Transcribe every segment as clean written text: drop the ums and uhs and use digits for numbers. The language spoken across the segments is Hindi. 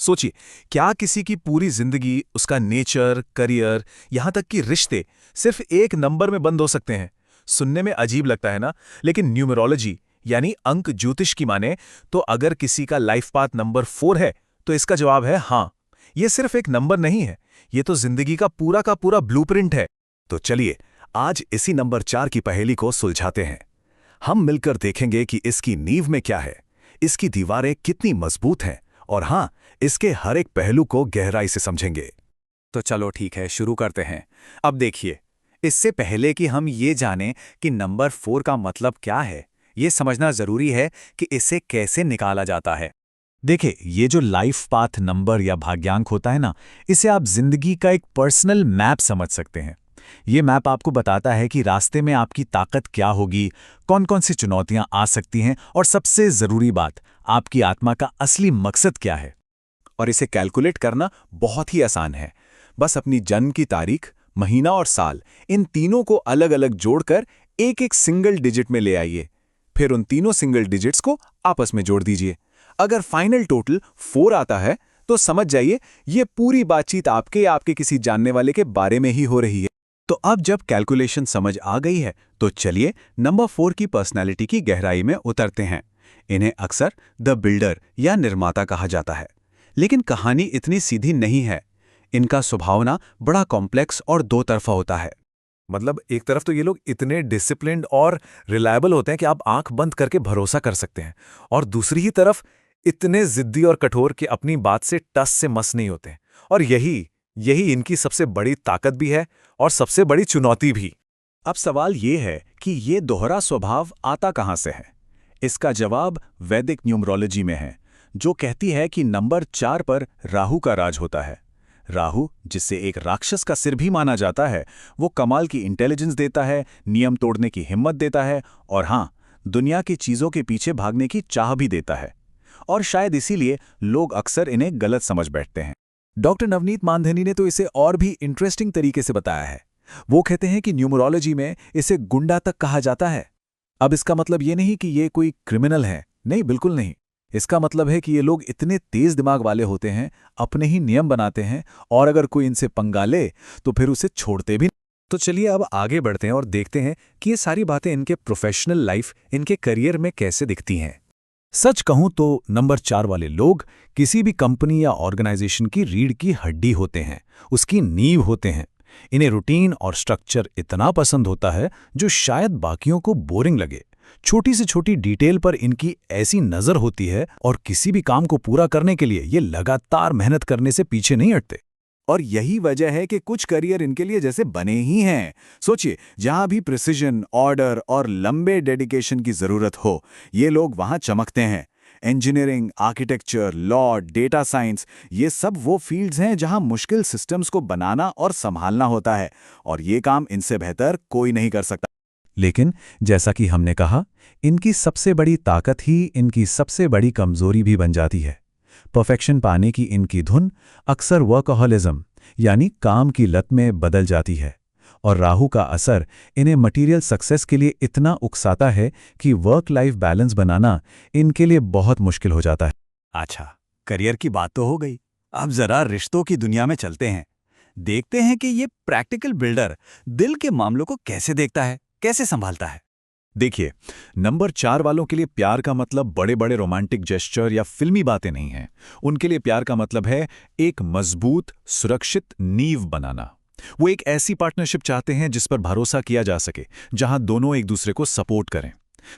सोचिए, क्या किसी की पूरी जिंदगी, उसका नेचर, करियर, यहां तक कि रिश्ते सिर्फ एक नंबर में बंद हो सकते हैं? सुनने में अजीब लगता है ना, लेकिन न्यूमरोलॉजी यानी अंक ज्योतिष की माने तो अगर किसी का लाइफ पाथ नंबर 4 है तो इसका जवाब है हाँ। ये सिर्फ एक नंबर नहीं है, ये तो जिंदगी का पूरा ब्लूप्रिंट है। तो चलिए आज इसी नंबर 4 की पहेली को सुलझाते हैं। हम मिलकर देखेंगे कि इसकी नींव में क्या है, इसकी दीवारें कितनी मजबूत हैं और हाँ, इसके हर एक पहलू को गहराई से समझेंगे। तो चलो ठीक है, शुरू करते हैं। अब देखिए, इससे पहले कि हम ये जानें कि नंबर 4 का मतलब क्या है, ये समझना जरूरी है कि इसे कैसे निकाला जाता है। देखिए, ये जो लाइफ पाथ नंबर या भाग्यांक होता है ना, इसे आप जिंदगी का एक पर्सनल मैप समझ सकते हैं। ये मैप आपको बताता है कि रास्ते में आपकी ताकत क्या होगी, कौन कौन सी चुनौतियां आ सकती हैं और सबसे जरूरी बात, आपकी आत्मा का असली मकसद क्या है। और इसे कैलकुलेट करना बहुत ही आसान है। बस अपनी जन्म की तारीख, महीना और साल, इन तीनों को अलग अलग जोड़कर एक एक सिंगल डिजिट में ले आइए। फिर उन तीनों सिंगल डिजिट्स को आपस में जोड़ दीजिए। अगर फाइनल टोटल 4 आता है तो समझ जाइए ये पूरी बातचीत आपके या आपके किसी जानने वाले के बारे में ही हो रही है। तो अब जब कैलकुलेशन समझ आ गई है तो चलिए नंबर 4 की पर्सनैलिटी की गहराई में उतरते हैं। इन्हें अक्सर द बिल्डर या निर्माता कहा जाता है, लेकिन कहानी इतनी सीधी नहीं है। इनका स्वभाव ना बड़ा कॉम्प्लेक्स और दो तरफा होता है। मतलब एक तरफ तो ये लोग इतने डिसिप्लिन्ड और रिलायबल होते हैं कि आप आंख बंद करके भरोसा कर सकते हैं, और दूसरी ही तरफ इतने जिद्दी और कठोर कि अपनी बात से टस से मस नहीं होते। और यही यही इनकी सबसे बड़ी ताकत भी है और सबसे बड़ी चुनौती भी। अब सवाल ये है कि ये दोहरा स्वभाव आता कहाँ से है। इसका जवाब वैदिक न्यूमरोलॉजी में है, जो कहती है कि नंबर 4 पर राहु का राज होता है। राहु, जिससे एक राक्षस का सिर भी माना जाता है, वो कमाल की इंटेलिजेंस देता है, नियम तोड़ने की हिम्मत देता है और हाँ, दुनिया की चीजों के पीछे भागने की चाह भी देता है। और शायद इसीलिए लोग अक्सर इन्हें गलत समझ बैठते हैं। डॉक्टर नवनीत मानधनी ने तो इसे और भी इंटरेस्टिंग तरीके से बताया है। वो कहते हैं कि न्यूमरोलॉजी में इसे गुंडा तक कहा जाता है। अब इसका मतलब ये नहीं कि ये कोई क्रिमिनल है, नहीं, बिल्कुल नहीं। इसका मतलब है कि ये लोग इतने तेज दिमाग वाले होते हैं, अपने ही नियम बनाते हैं और अगर कोई इनसे पंगा ले तो फिर उसे छोड़ते भी नहीं। तो चलिए अब आगे बढ़ते हैं और देखते हैं कि ये सारी बातें इनके प्रोफेशनल लाइफ, इनके करियर में कैसे दिखती हैं। सच कहूं तो नंबर 4 वाले लोग किसी भी कंपनी या ऑर्गेनाइजेशन की रीढ़ की हड्डी होते हैं, उसकी नींव होते हैं। इन्हें रूटीन और स्ट्रक्चर इतना पसंद होता है जो शायद बाकियों को बोरिंग लगे। छोटी से छोटी डिटेल पर इनकी ऐसी नज़र होती है और किसी भी काम को पूरा करने के लिए ये लगातार मेहनत करने से पीछे नहीं हटते। और यही वजह है कि कुछ करियर इनके लिए जैसे बने ही हैं। सोचिए, जहां भी प्रिसिजन, ऑर्डर और लंबे डेडिकेशन की जरूरत हो, ये लोग वहां चमकते हैं। Engineering, architecture, law, data science, ये सब वो फील्ड्स हैं जहां मुश्किल सिस्टम्स को बनाना और संभालना होता है, और ये काम इनसे बेहतर कोई नहीं कर सकता। लेकिन जैसा कि हमने कहा, इनकी सबसे बड़ी ताकत ही इनकी सबसे बड़ी कमजोरी भी बन जाती है। परफेक्शन पाने की इनकी धुन अक्सर वर्कहॉलिज्म यानी काम की लत में बदल जाती है, और राहु का असर इन्हें मटेरियल सक्सेस के लिए इतना उकसाता है कि वर्क लाइफ बैलेंस बनाना इनके लिए बहुत मुश्किल हो जाता है। अच्छा, करियर की बात तो हो गई, अब जरा रिश्तों की दुनिया में चलते हैं। देखते हैं कि ये प्रैक्टिकल बिल्डर दिल के मामलों को कैसे देखता है, कैसे संभालता है। देखिए, नंबर 4 वालों के लिए प्यार का मतलब बड़े बड़े रोमांटिक जेस्चर या फिल्मी बातें नहीं हैं। उनके लिए प्यार का मतलब है एक मजबूत, सुरक्षित नींव बनाना। वो एक ऐसी पार्टनरशिप चाहते हैं जिस पर भरोसा किया जा सके, जहां दोनों एक दूसरे को सपोर्ट करें।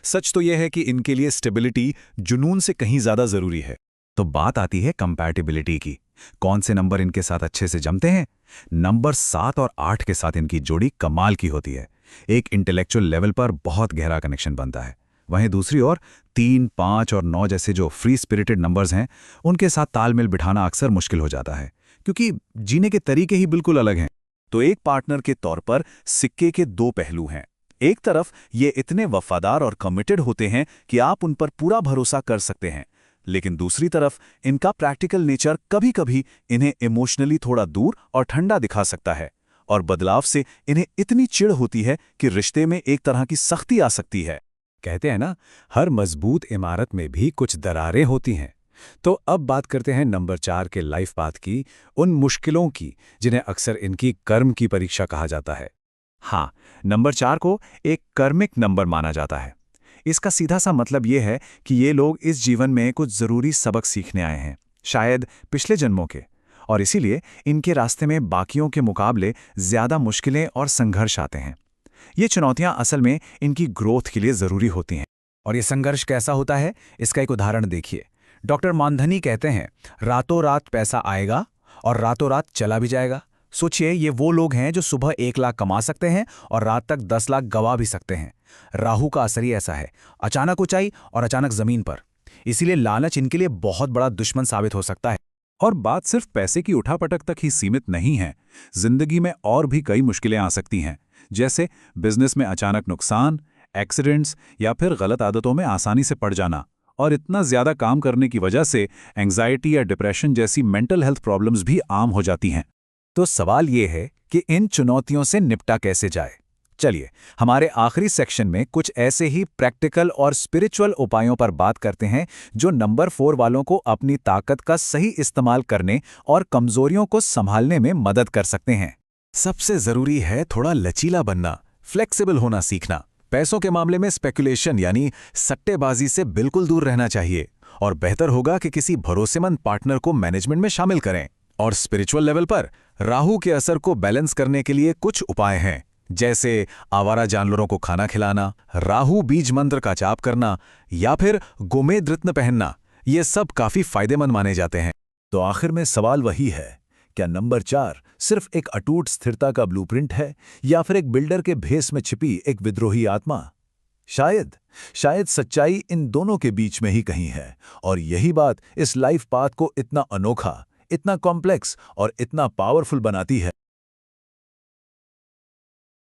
सच तो यह है कि इनके लिए स्टेबिलिटी जुनून से कहीं ज्यादा जरूरी है। तो बात आती है कंपैटिबिलिटी की। कौन से नंबर इनके साथ अच्छे से जमते हैं? नंबर 7 और 8 के साथ इनकी जोड़ी कमाल की होती है। एक इंटेलेक्चुअल लेवल पर बहुत गहरा कनेक्शन बनता है। वहीं दूसरी ओर 3, 5 और 9 जैसे जो फ्री स्पिरिटेड नंबर्स हैं, उनके साथ तालमेल बिठाना अक्सर मुश्किल हो जाता है, क्योंकि जीने के तरीके ही बिल्कुल अलग हैं। तो एक पार्टनर के तौर पर सिक्के के 2 पहलू हैं। एक तरफ ये इतने वफादार और कमिटेड होते हैं कि आप उन पर पूरा भरोसा कर सकते हैं, लेकिन दूसरी तरफ इनका प्रैक्टिकल नेचर कभी-कभी इन्हें इमोशनली थोड़ा दूर और ठंडा दिखा सकता है, और बदलाव से इन्हें इतनी चिढ़ होती है कि रिश्ते में एक तरह की सख्ती आ सकती है। कहते हैं ना, हर मजबूत इमारत में भी कुछ दरारें होती हैं। तो अब बात करते हैं नंबर 4 के लाइफ पाथ की, उन मुश्किलों की जिन्हें अक्सर इनकी कर्म की परीक्षा कहा जाता है। हाँ, नंबर 4 को एक कर्मिक नंबर माना जाता है। इसका सीधा सा मतलब ये है कि ये लोग इस जीवन में कुछ ज़रूरी सबक सीखने आए हैं, शायद पिछले जन्मों के, और इसीलिए इनके रास्ते में बाकियों के मुकाबले ज़्यादा मुश्किलें और संघर्ष आते हैं। ये चुनौतियां असल में इनकी ग्रोथ के लिए ज़रूरी होती हैं। और ये संघर्ष कैसा होता है, इसका एक उदाहरण देखिए। डॉक्टर मानधनी कहते हैं, रातों रात पैसा आएगा और रातों रात चला भी जाएगा। सोचिए, ये वो लोग हैं जो सुबह 1 लाख कमा सकते हैं और रात तक 10 लाख गवा भी सकते हैं। राहु का असर ही ऐसा है, अचानक ऊंचाई और अचानक जमीन पर। इसीलिए लालच इनके लिए बहुत बड़ा दुश्मन साबित हो सकता है। और बात सिर्फ पैसे की उठापटक तक ही सीमित नहीं है। जिंदगी में और भी कई मुश्किलें आ सकती हैं, जैसे बिजनेस में अचानक नुकसान, एक्सीडेंट्स या फिर गलत आदतों में आसानी से पड़ जाना, और इतना ज़्यादा काम करने की वजह से एंग्जाइटी या डिप्रेशन जैसी मेंटल हेल्थ प्रॉब्लम्स भी आम हो जाती हैं। तो सवाल ये है कि इन चुनौतियों से निपटा कैसे जाए। चलिए, हमारे आखिरी सेक्शन में कुछ ऐसे ही प्रैक्टिकल और स्पिरिचुअल उपायों पर बात करते हैं जो नंबर 4 वालों को अपनी ताकत का सही इस्तेमाल करने और कमजोरियों को संभालने में मदद कर सकते हैं। सबसे जरूरी है थोड़ा लचीला बनना, फ्लेक्सिबल होना सीखना। पैसों के मामले में स्पेकुलेशन यानी सट्टेबाजी से बिल्कुल दूर रहना चाहिए, और बेहतर होगा कि किसी भरोसेमंद पार्टनर को मैनेजमेंट में शामिल करें। और स्पिरिचुअल लेवल पर राहु के असर को बैलेंस करने के लिए कुछ उपाय हैं, जैसे आवारा जानवरों को खाना खिलाना, राहु बीज मंत्र का जाप करना या फिर गोमेद रत्न पहनना। ये सब काफी फायदेमंद माने जाते हैं। तो आखिर में सवाल वही है, क्या नंबर 4 सिर्फ एक अटूट स्थिरता का ब्लूप्रिंट है या फिर एक बिल्डर के भेस में छिपी एक विद्रोही आत्मा? शायद सच्चाई इन दोनों के बीच में ही कहीं है, और यही बात इस लाइफ पाथ को इतना अनोखा, इतना कॉम्प्लेक्स और इतना पावरफुल बनाती है।